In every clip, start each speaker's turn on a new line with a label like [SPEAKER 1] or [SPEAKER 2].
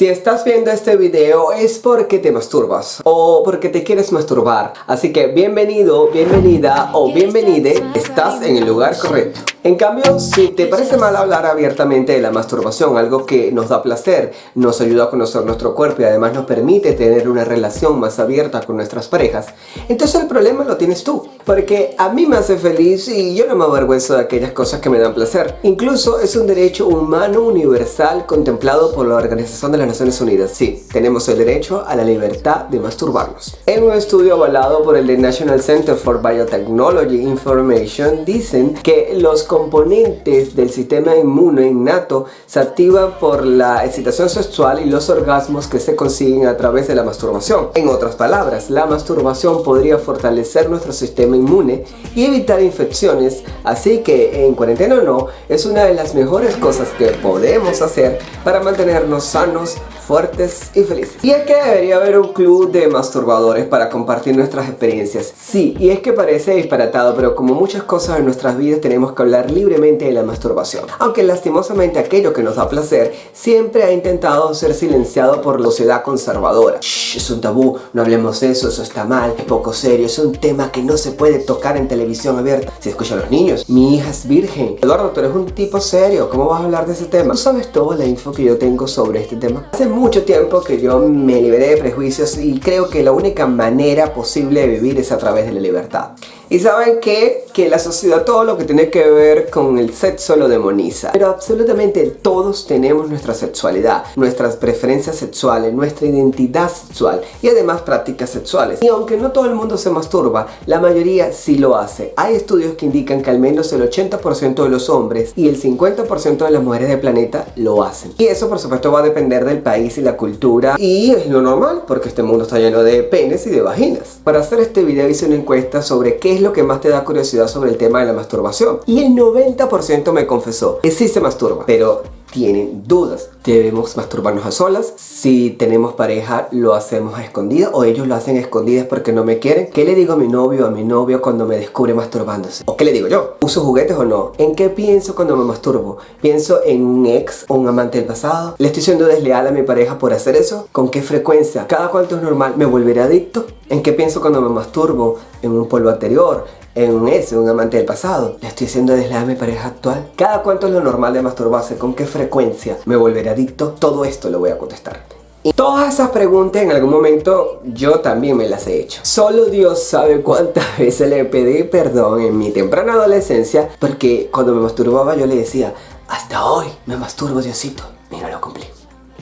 [SPEAKER 1] Si estás viendo este video es porque te masturbas o porque te quieres masturbar. Así que bienvenido, bienvenida o bienvenide, estás en el lugar correcto. En cambio, si te parece mal hablar abiertamente de la masturbación, algo que nos da placer, nos ayuda a conocer nuestro cuerpo y además nos permite tener una relación más abierta con nuestras parejas, entonces el problema lo tienes tú. Porque a mí me hace feliz y yo no me avergüenzo de aquellas cosas que me dan placer. Incluso es un derecho humano universal contemplado por la Organización de las Naciones Unidas. Sí, tenemos el derecho a la libertad de masturbarnos. En un estudio avalado por el The National Center for Biotechnology Information, dicen que los componentes del sistema inmune innato se activan por la excitación sexual y los orgasmos que se consiguen a través de la masturbación. En otras palabras, la masturbación podría fortalecer nuestro sistema inmune y evitar infecciones, así que en cuarentena o no, es una de las mejores cosas que podemos hacer para mantenernos sanos, fuertes y felices. Y es que debería haber un club de masturbadores para compartir nuestras experiencias. Sí, y es que parece disparatado, pero como muchas cosas en nuestras vidas tenemos que hablar libremente de la masturbación. Aunque lastimosamente aquello que nos da placer siempre ha intentado ser silenciado por la sociedad conservadora. Shh, es un tabú, no hablemos de eso, eso está mal, es poco serio, es un tema que no se puede tocar en televisión abierta. Se escuchan los niños, mi hija es virgen. Eduardo, tú eres un tipo serio, ¿cómo vas a hablar de ese tema? ¿Tú sabes toda la info que yo tengo sobre este tema? Hace mucho tiempo que yo me liberé de prejuicios y creo que la única manera posible de vivir es a través de la libertad. Y saben qué? Que la sociedad todo lo que tiene que ver con el sexo lo demoniza. Pero absolutamente todos tenemos nuestra sexualidad, nuestras preferencias sexuales, nuestra identidad sexual y además prácticas sexuales. Y aunque no todo el mundo se masturba, la mayoría sí lo hace. Hay estudios que indican que al menos el 80% de los hombres y el 50% de las mujeres del planeta lo hacen. Y eso por supuesto va a depender del país y la cultura. Y es lo normal porque este mundo está lleno de penes y de vaginas. Para hacer este video hice una encuesta sobre qué es lo que más te da curiosidad sobre el tema de la masturbación. Y el 90% me confesó que sí se masturba, pero tienen dudas. ¿Debemos masturbarnos a solas? Si tenemos pareja, ¿lo hacemos a escondidas o ellos lo hacen a escondidas porque no me quieren? ¿Qué le digo a mi novio o a mi novio cuando me descubre masturbándose? ¿O qué le digo yo? ¿Uso juguetes o no? ¿En qué pienso cuando me masturbo? ¿Pienso en un ex o un amante del pasado? ¿Le estoy siendo desleal a mi pareja por hacer eso? ¿Con qué frecuencia? ¿Cada cuánto es normal? ¿Me volveré adicto? ¿En qué pienso cuando me masturbo? ¿En un polvo anterior? ¿En un ex, un amante del pasado? ¿Le estoy siendo desleal a mi pareja actual? ¿Cada cuánto es lo normal de masturbarse? ¿Con qué frecuencia? ¿Me volveré adicto? Todo esto lo voy a contestar. Y todas esas preguntas en algún momento yo también me las he hecho. Solo Dios sabe cuántas veces le pedí perdón en mi temprana adolescencia porque cuando me masturbaba yo le decía: hasta hoy me masturbo, Diosito. Mira, lo cumplí.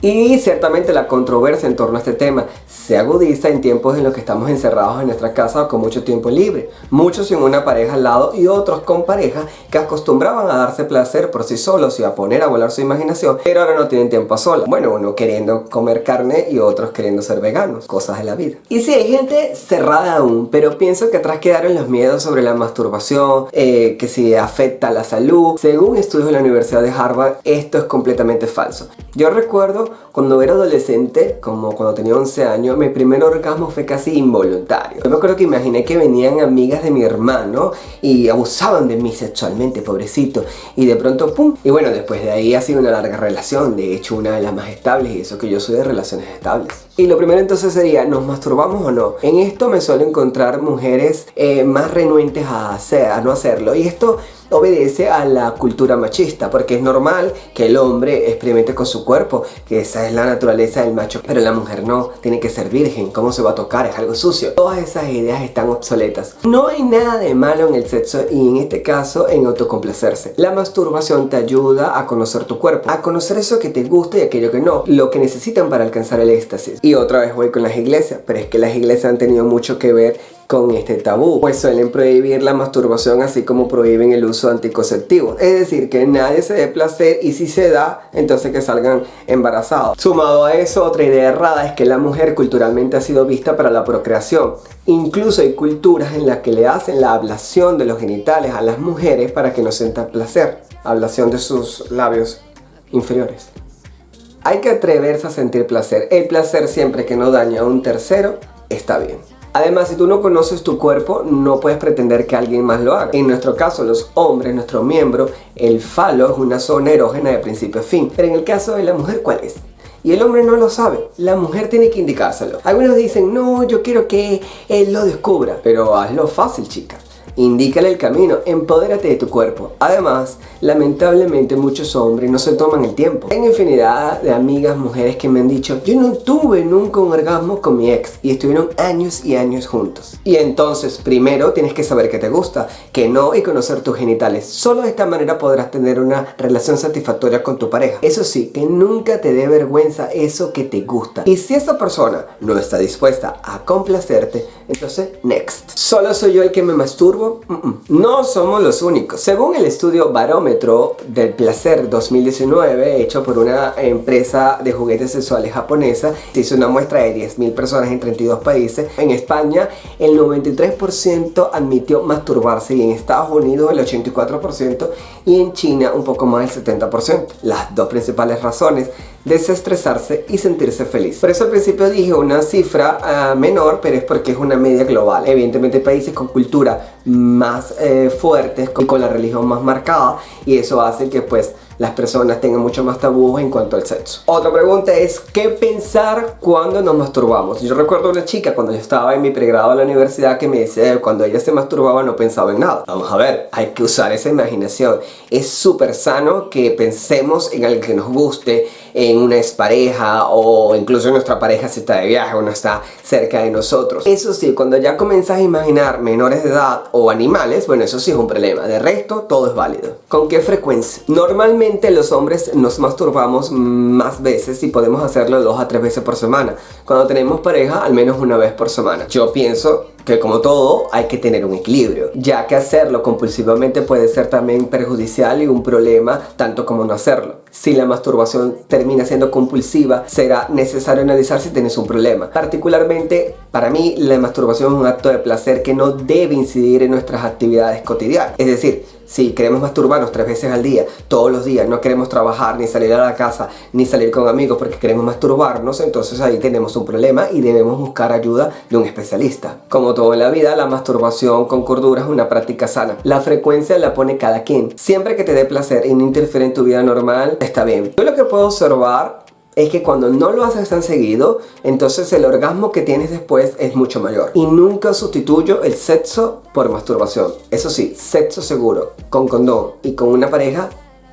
[SPEAKER 1] Y ciertamente la controversia en torno a este tema se agudiza en tiempos en los que estamos encerrados en nuestra casa con mucho tiempo libre. Muchos sin una pareja al lado y otros con pareja que acostumbraban a darse placer por sí solos y a poner a volar su imaginación, pero ahora no tienen tiempo a solas. Bueno, uno queriendo comer carne y otros queriendo ser veganos, cosas de la vida. Y sí, hay gente cerrada aún, pero pienso que atrás quedaron los miedos sobre la masturbación, que si afecta a la salud. Según estudios de la Universidad de Harvard, esto es completamente falso. Yo recuerdo cuando era adolescente, como cuando tenía 11 años, mi primer orgasmo fue casi involuntario. Yo me acuerdo que imaginé que venían amigas de mi hermano y abusaban de mí sexualmente, pobrecito. Y de pronto, ¡pum! Y bueno, después de ahí ha sido una larga relación, de hecho una de las más estables, y eso que yo soy de relaciones estables. Y lo primero entonces sería, ¿nos masturbamos o no? En esto me suelo encontrar mujeres más renuentes a no hacerlo. Y esto obedece a la cultura machista, porque es normal que el hombre experimente con su cuerpo, que esa es la naturaleza del macho, pero la mujer no, tiene que ser virgen. ¿Cómo se va a tocar? Es algo sucio. Todas esas ideas están obsoletas. No hay nada de malo en el sexo y en este caso en autocomplacerse. La masturbación te ayuda a conocer tu cuerpo, a conocer eso que te gusta y aquello que no, lo que necesitan para alcanzar el éxtasis. Y otra vez voy con las iglesias, pero es que las iglesias han tenido mucho que ver con este tabú, pues suelen prohibir la masturbación así como prohíben el uso de anticonceptivos, es decir, que nadie se dé placer y si se da, entonces que salgan embarazados. Sumado a eso, otra idea errada es que la mujer culturalmente ha sido vista para la procreación. Incluso hay culturas en las que le hacen la ablación de los genitales a las mujeres para que no sientan placer, ablación de sus labios inferiores. Hay que atreverse a sentir placer. El placer, siempre que no daña a un tercero, está bien. Además, si tú no conoces tu cuerpo, no puedes pretender que alguien más lo haga. En nuestro caso, los hombres, nuestro miembro, el falo es una zona erógena de principio a fin. Pero en el caso de la mujer, ¿cuál es? y el hombre no lo sabe. La mujer tiene que indicárselo. Algunos dicen, no, yo quiero que él lo descubra. Pero hazlo fácil, chica. Indícale el camino, empodérate de tu cuerpo. Además, lamentablemente muchos hombres no se toman el tiempo. Tengo infinidad de amigas, mujeres que me han dicho, yo no tuve nunca un orgasmo con mi ex y estuvieron años y años juntos. Y entonces, primero tienes que saber qué te gusta, qué no y conocer tus genitales. Solo de esta manera podrás tener una relación satisfactoria con tu pareja. Eso sí, que nunca te dé vergüenza eso que te gusta. Y si esa persona no está dispuesta a complacerte, entonces, next. ¿Solo soy yo el que me masturbo? No somos los únicos. Según el estudio Barómetro del Placer 2019, hecho por una empresa de juguetes sexuales japonesa, se hizo una muestra de 10.000 personas en 32 países. En España, el 93% admitió masturbarse, y en Estados Unidos el 84%, y en China un poco más del 70%. Las dos principales razones: desestresarse y sentirse feliz. Por eso al principio dije una cifra menor, pero es porque es una media global. Evidentemente hay países con cultura más fuertes y con la religión más marcada, y eso hace que pues las personas tengan mucho más tabús en cuanto al sexo. Otra pregunta es, ¿qué pensar cuando nos masturbamos? Yo recuerdo una chica cuando yo estaba en mi pregrado en la universidad que me decía que cuando ella se masturbaba no pensaba en nada. Vamos a ver, hay que usar esa imaginación. Es súper sano que pensemos en algo que nos guste, en una expareja o incluso en nuestra pareja si está de viaje o no está cerca de nosotros. Eso sí, cuando ya comienzas a imaginar menores de edad o animales, bueno, eso sí es un problema. De resto, todo es válido. ¿Con qué frecuencia? Normalmente los hombres nos masturbamos más veces y podemos hacerlo 2 a 3 veces por semana. Cuando tenemos pareja, al menos una vez por semana. Yo pienso que como todo hay que tener un equilibrio, ya que hacerlo compulsivamente puede ser también perjudicial y un problema tanto como no hacerlo. Si la masturbación termina siendo compulsiva, será necesario analizar si tienes un problema. Particularmente para mí, la masturbación es un acto de placer que no debe incidir en nuestras actividades cotidianas. Es decir, si queremos masturbarnos 3 veces al día, todos los días, no queremos trabajar, ni salir a la casa, ni salir con amigos porque queremos masturbarnos, entonces ahí tenemos un problema y debemos buscar ayuda de un especialista. Como todo en la vida, la masturbación con cordura es una práctica sana. La frecuencia la pone cada quien. Siempre que te dé placer y no interfiere en tu vida normal, está bien. Yo lo que puedo observar es que cuando no lo haces tan seguido, entonces el orgasmo que tienes después es mucho mayor. Y nunca sustituyo el sexo por masturbación. Eso sí, sexo seguro, con condón y con una pareja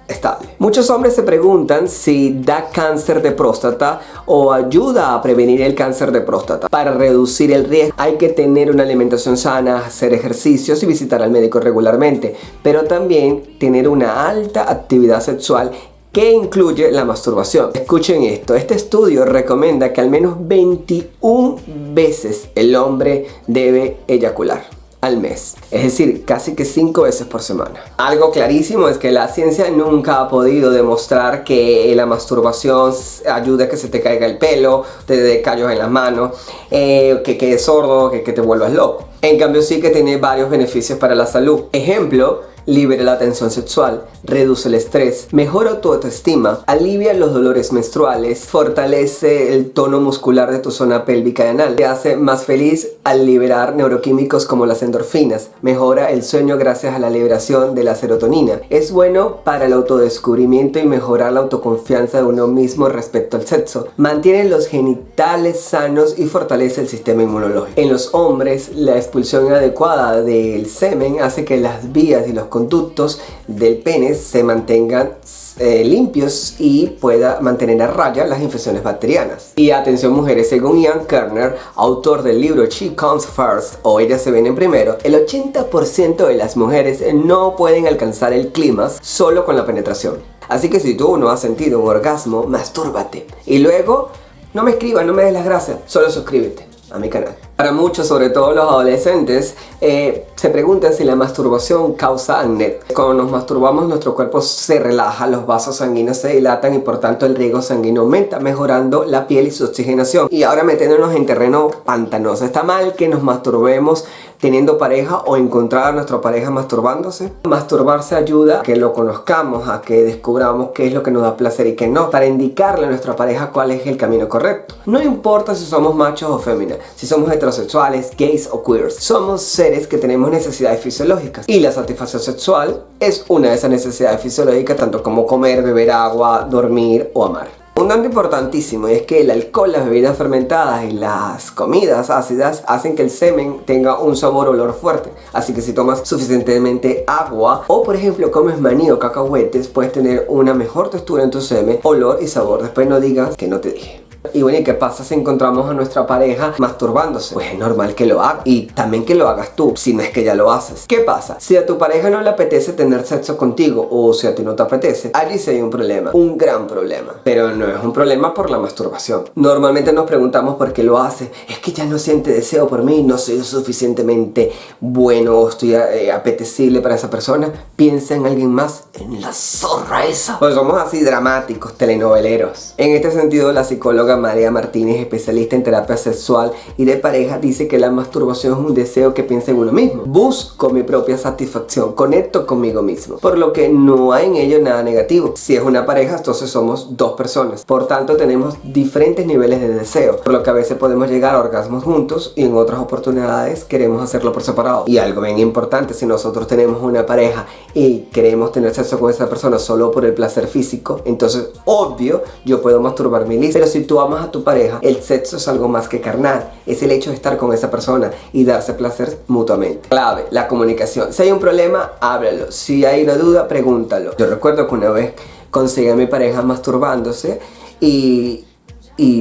[SPEAKER 1] estable. Muchos hombres se preguntan si da cáncer de próstata o ayuda a prevenir el cáncer de próstata. Para reducir el riesgo hay que tener una alimentación sana, hacer ejercicios y visitar al médico regularmente, pero también tener una alta actividad sexual que incluye la masturbación. Escuchen esto, este estudio recomienda que al menos 21 veces el hombre debe eyacular al mes, es decir, casi que 5 veces por semana. Algo clarísimo es que la ciencia nunca ha podido demostrar que la masturbación ayuda a que se te caiga el pelo, te dé callos en las manos, que quedes sordo, que te vuelvas loco. En cambio sí que tiene varios beneficios para la salud. Ejemplo: libera la tensión sexual, reduce el estrés, mejora tu autoestima, alivia los dolores menstruales, fortalece el tono muscular de tu zona pélvica y anal, te hace más feliz al liberar neuroquímicos como las endorfinas, mejora el sueño gracias a la liberación de la serotonina, es bueno para el autodescubrimiento y mejorar la autoconfianza de uno mismo respecto al sexo, mantiene los genitales sanos y fortalece el sistema inmunológico. En los hombres, la expulsión adecuada del semen hace que las vías y los conductos del pene se mantengan limpios y pueda mantener a raya las infecciones bacterianas. Y atención mujeres, según Ian Kerner, autor del libro She Comes First o Ellas se vienen primero, el 80% de las mujeres no pueden alcanzar el clímax solo con la penetración. Así que si tú no has sentido un orgasmo, mastúrbate. Y luego, no me escribas, no me des las gracias, solo suscríbete a mi canal. Para muchos, sobre todo los adolescentes, se preguntan si la masturbación causa acné. Cuando nos masturbamos, nuestro cuerpo se relaja, los vasos sanguíneos se dilatan y por tanto el riego sanguíneo aumenta, mejorando la piel y su oxigenación. Y ahora metiéndonos en terreno pantanoso, ¿está mal que nos masturbemos teniendo pareja o encontrar a nuestra pareja masturbándose? Masturbarse ayuda a que lo conozcamos, a que descubramos qué es lo que nos da placer y qué no, para indicarle a nuestra pareja cuál es el camino correcto. No importa si somos machos o féminas, si somos heterosexuales, gays o queers, somos seres que tenemos necesidades fisiológicas y la satisfacción sexual es una de esas necesidades fisiológicas, tanto como comer, beber agua, dormir o amar. Un dato importantísimo es que el alcohol, las bebidas fermentadas y las comidas ácidas hacen que el semen tenga un sabor o olor fuerte. Así que si tomas suficientemente agua o por ejemplo comes maní o cacahuetes, puedes tener una mejor textura en tu semen, olor y sabor. Después no digas que no te dije. Y bueno, ¿y qué pasa si encontramos a nuestra pareja masturbándose? Pues es normal que lo haga y también que lo hagas tú, si no es que ya lo haces. ¿Qué pasa? Si a tu pareja no le apetece tener sexo contigo o si a ti no te apetece, allí sí hay un problema, un gran problema. Pero no es un problema por la masturbación. Normalmente nos preguntamos por qué lo hace. Es que ya no siente deseo por mí, no soy suficientemente bueno o estoy apetecible para esa persona. Piensa en alguien más, en la zorra esa. Pues somos así dramáticos, telenoveleros. En este sentido, la psicóloga María Martínez, especialista en terapia sexual y de pareja, dice que la masturbación es un deseo que piensa en uno mismo. Busco mi propia satisfacción, conecto conmigo mismo, por lo que no hay en ello nada negativo. Si es una pareja, entonces somos dos personas, por tanto tenemos diferentes niveles de deseo, por lo que a veces podemos llegar a orgasmos juntos y en otras oportunidades queremos hacerlo por separado. Y algo bien importante, si nosotros tenemos una pareja y queremos tener sexo con esa persona solo por el placer físico, entonces obvio yo puedo masturbarme y listo. Pero si tú amas a tu pareja, el sexo es algo más que carnal, es el hecho de estar con esa persona y darse placer mutuamente. Clave, la comunicación. Si hay un problema, háblalo. Si hay una duda, pregúntalo. Yo recuerdo que una vez conseguí a mi pareja masturbándose y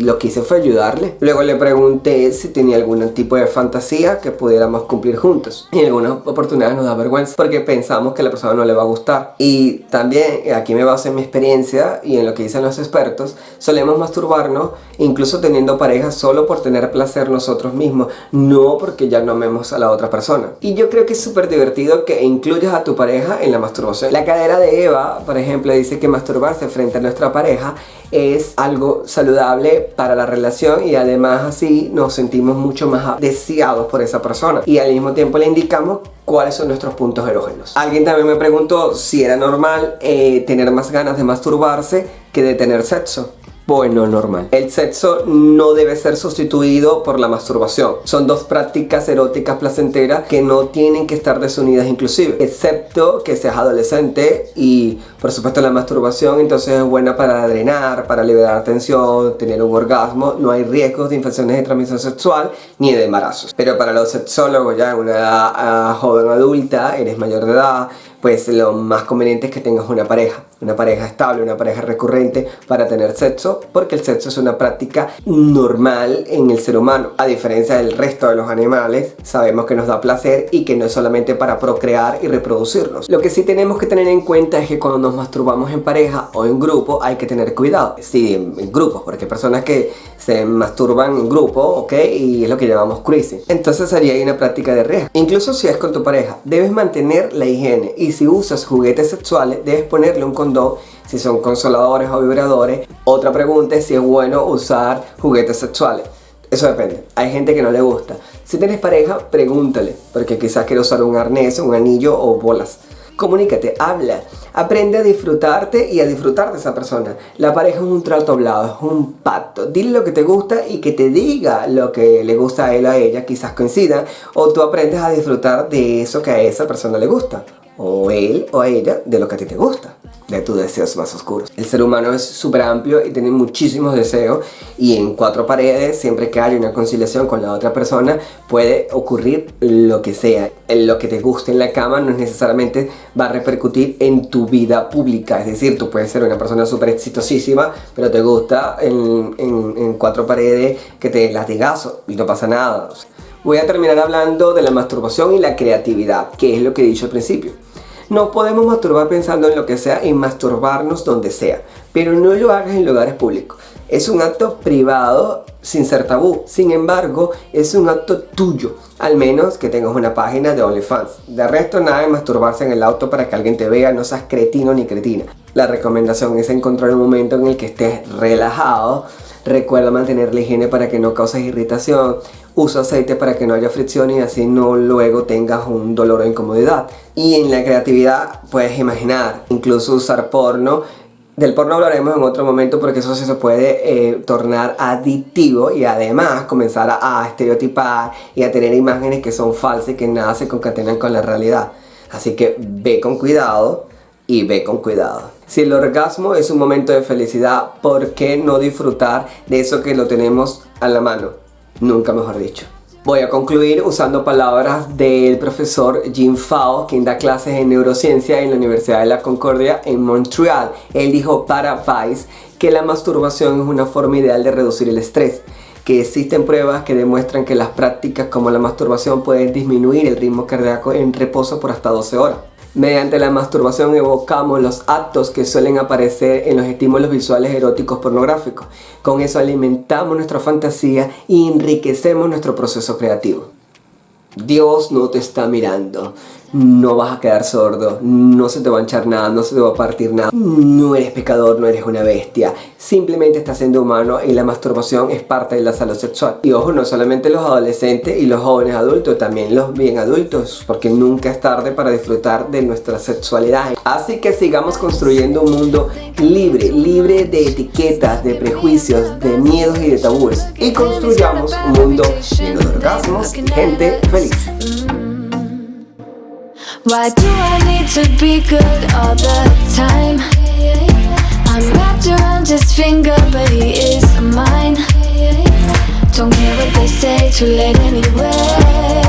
[SPEAKER 1] lo que hice fue ayudarle. Luego le pregunté si tenía algún tipo de fantasía que pudiéramos cumplir juntos. Y en algunas oportunidades nos da vergüenza porque pensamos que a la persona no le va a gustar. Y también, aquí me baso en mi experiencia y en lo que dicen los expertos, solemos masturbarnos incluso teniendo pareja solo por tener placer nosotros mismos, no porque ya no amemos a la otra persona. Y yo creo que es súper divertido que incluyas a tu pareja en la masturbación. La cadera de Eva, por ejemplo, dice que masturbarse frente a nuestra pareja es algo saludable para la relación y además así nos sentimos mucho más deseados por esa persona y al mismo tiempo le indicamos cuáles son nuestros puntos erógenos. Alguien también me preguntó si era normal tener más ganas de masturbarse que de tener sexo. Bueno, normal. El sexo no debe ser sustituido por la masturbación. Son dos prácticas eróticas placenteras que no tienen que estar desunidas inclusive, excepto que seas adolescente y por supuesto la masturbación entonces es buena para drenar, para liberar tensión, tener un orgasmo. No hay riesgos de infecciones de transmisión sexual ni de embarazos. Pero para los sexólogos ya en una edad joven adulta, eres mayor de edad, pues lo más conveniente es que tengas una pareja estable, una pareja recurrente para tener sexo, porque el sexo es una práctica normal en el ser humano. A diferencia del resto de los animales, sabemos que nos da placer y que no es solamente para procrear y reproducirnos. Lo que sí tenemos que tener en cuenta es que cuando nos masturbamos en pareja o en grupo hay que tener cuidado. Sí, en grupos, porque hay personas que se masturban en grupo, ¿ok? Y es lo que llamamos cruising. Entonces sería ahí una práctica de riesgo. Incluso si es con tu pareja, debes mantener la higiene. Y si usas juguetes sexuales, debes ponerle un condón si son consoladores o vibradores. Otra pregunta es si es bueno usar juguetes sexuales. Eso depende. Hay gente que no le gusta. Si tienes pareja, pregúntale, porque quizás quiere usar un arnés, un anillo o bolas. Comunícate, habla, aprende a disfrutarte y a disfrutar de esa persona. La pareja es un trato hablado, es un pacto. Dile lo que te gusta y que te diga lo que le gusta a él o a ella, quizás coincidan, o tú aprendes a disfrutar de eso que a esa persona le gusta, o él o a ella de lo que a ti te gusta, de tus deseos más oscuros. El ser humano es súper amplio y tiene muchísimos deseos y en cuatro paredes, siempre que haya una conciliación con la otra persona, puede ocurrir lo que sea. Lo que te guste en la cama no necesariamente va a repercutir en tu vida pública. Es decir, tú puedes ser una persona súper exitosísima, pero te gusta en cuatro paredes que te den latigazo y no pasa nada. Voy a terminar hablando de la masturbación y la creatividad, que es lo que he dicho al principio. Nos podemos masturbar pensando en lo que sea y masturbarnos donde sea, pero no lo hagas en lugares públicos. Es un acto privado sin ser tabú, sin embargo, es un acto tuyo, al menos que tengas una página de OnlyFans. De resto, nada de masturbarse en el auto para que alguien te vea, no seas cretino ni cretina. La recomendación es encontrar un momento en el que estés relajado. Recuerda mantener la higiene para que no causes irritación. Usa aceite para que no haya fricción y así no luego tengas un dolor o incomodidad. Y en la creatividad puedes imaginar, incluso usar porno. Del porno hablaremos en otro momento porque eso sí se puede tornar adictivo y además comenzar a estereotipar y a tener imágenes que son falsas y que nada se concatenan con la realidad. Así que ve con cuidado y ve con cuidado. Si el orgasmo es un momento de felicidad, ¿por qué no disfrutar de eso que lo tenemos a la mano? Nunca mejor dicho. Voy a concluir usando palabras del profesor Jim Fao, quien da clases en neurociencia en la Universidad de la Concordia en Montreal. Él dijo para Vice que la masturbación es una forma ideal de reducir el estrés, que existen pruebas que demuestran que las prácticas como la masturbación pueden disminuir el ritmo cardíaco en reposo por hasta 12 horas. Mediante la masturbación evocamos los actos que suelen aparecer en los estímulos visuales eróticos pornográficos. Con eso alimentamos nuestra fantasía y enriquecemos nuestro proceso creativo. Dios no te está mirando, no vas a quedar sordo, no se te va a hinchar nada, no se te va a partir nada. No eres pecador, no eres una bestia, simplemente estás siendo humano y la masturbación es parte de la salud sexual. Y ojo, no solamente los adolescentes y los jóvenes adultos, también los bien adultos, porque nunca es tarde para disfrutar de nuestra sexualidad. Así que sigamos construyendo un mundo libre, libre de etiquetas, de prejuicios, de miedos y de tabúes. Y construyamos un mundo lleno de orgasmos y gente feliz.
[SPEAKER 2] Why do I need to be good all the time? I'm wrapped around his finger, but he is mine. Don't care what they say, too late anyway.